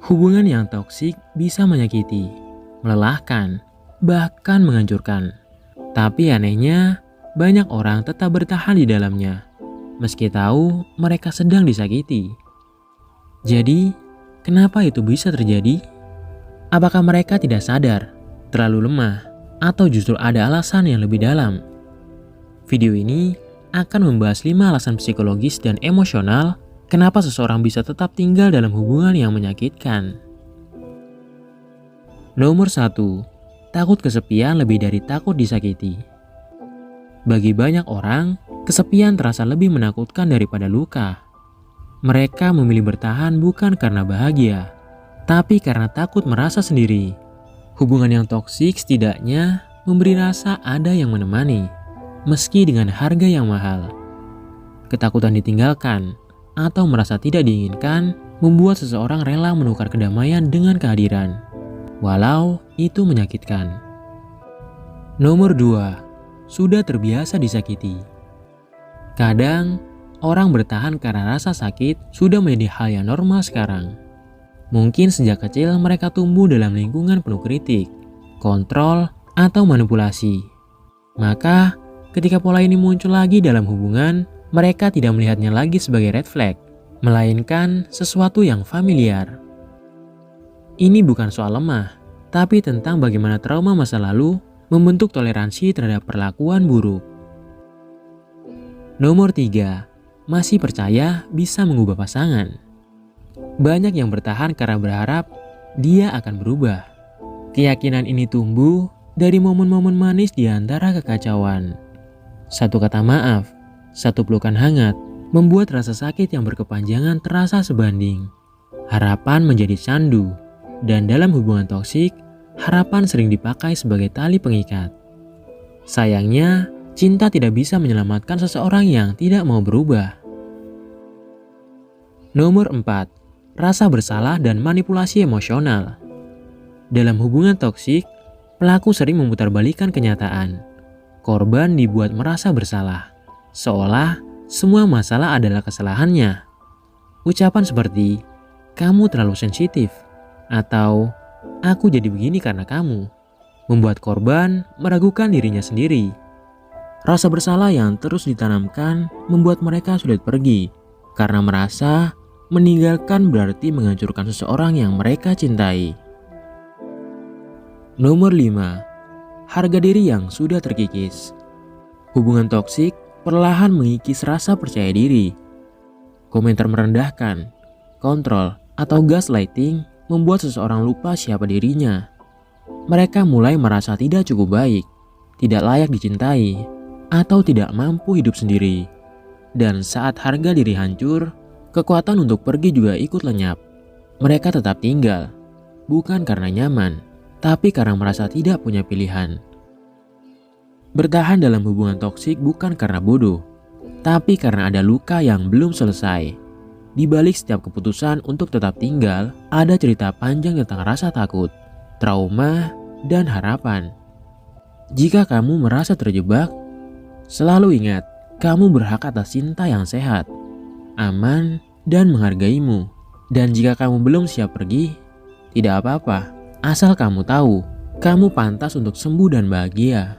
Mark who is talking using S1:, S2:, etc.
S1: Hubungan yang toksik bisa menyakiti, melelahkan, bahkan menghancurkan. Tapi anehnya, banyak orang tetap bertahan di dalamnya, meski tahu mereka sedang disakiti. Jadi, kenapa itu bisa terjadi? Apakah mereka tidak sadar, terlalu lemah, atau justru ada alasan yang lebih dalam? Video ini akan membahas 5 alasan psikologis dan emosional kenapa seseorang bisa tetap tinggal dalam hubungan yang menyakitkan. Nomor 1. Takut kesepian lebih dari takut disakiti. Bagi banyak orang, kesepian terasa lebih menakutkan daripada luka. Mereka memilih bertahan bukan karena bahagia, tapi karena takut merasa sendiri. Hubungan yang toksik setidaknya memberi rasa ada yang menemani, meski dengan harga yang mahal. Ketakutan ditinggalkan atau merasa tidak diinginkan membuat seseorang rela menukar kedamaian dengan kehadiran, walau itu menyakitkan. Nomor 2. Sudah terbiasa disakiti. Kadang, orang bertahan karena rasa sakit sudah menjadi hal yang normal sekarang. Mungkin sejak kecil mereka tumbuh dalam lingkungan penuh kritik, kontrol, atau manipulasi. Maka, ketika pola ini muncul lagi dalam hubungan, mereka tidak melihatnya lagi sebagai red flag, melainkan sesuatu yang familiar. Ini bukan soal lemah, tapi tentang bagaimana trauma masa lalu membentuk toleransi terhadap perlakuan buruk. Nomor 3. Masih percaya bisa mengubah pasangan. Banyak yang bertahan karena berharap dia akan berubah. Keyakinan ini tumbuh dari momen-momen manis di antara kekacauan. Satu kata maaf, satu pelukan hangat, membuat rasa sakit yang berkepanjangan terasa sebanding. Harapan menjadi candu, dan dalam hubungan toksik, harapan sering dipakai sebagai tali pengikat. Sayangnya, cinta tidak bisa menyelamatkan seseorang yang tidak mau berubah. Nomor 4. Rasa bersalah dan manipulasi emosional. Dalam hubungan toksik, pelaku sering memutarbalikkan kenyataan. Korban dibuat merasa bersalah, seolah semua masalah adalah kesalahannya. Ucapan seperti, "Kamu terlalu sensitif," atau "Aku jadi begini karena kamu," membuat korban meragukan dirinya sendiri. Rasa bersalah yang terus ditanamkan membuat mereka sulit pergi, karena merasa meninggalkan berarti menghancurkan seseorang yang mereka cintai. Nomor 5. Harga diri yang sudah terkikis. Hubungan toksik perlahan mengikis rasa percaya diri. Komentar merendahkan, kontrol, atau gaslighting membuat seseorang lupa siapa dirinya. Mereka mulai merasa tidak cukup baik, tidak layak dicintai, atau tidak mampu hidup sendiri. Dan saat harga diri hancur, kekuatan untuk pergi juga ikut lenyap. Mereka tetap tinggal, bukan karena nyaman, tapi karena merasa tidak punya pilihan. Bertahan dalam hubungan toksik bukan karena bodoh, tapi karena ada luka yang belum selesai. Di balik setiap keputusan untuk tetap tinggal, ada cerita panjang tentang rasa takut, trauma, dan harapan. Jika kamu merasa terjebak, selalu ingat, kamu berhak atas cinta yang sehat, aman, dan menghargaimu. Dan jika kamu belum siap pergi, tidak apa-apa, asal kamu tahu, kamu pantas untuk sembuh dan bahagia.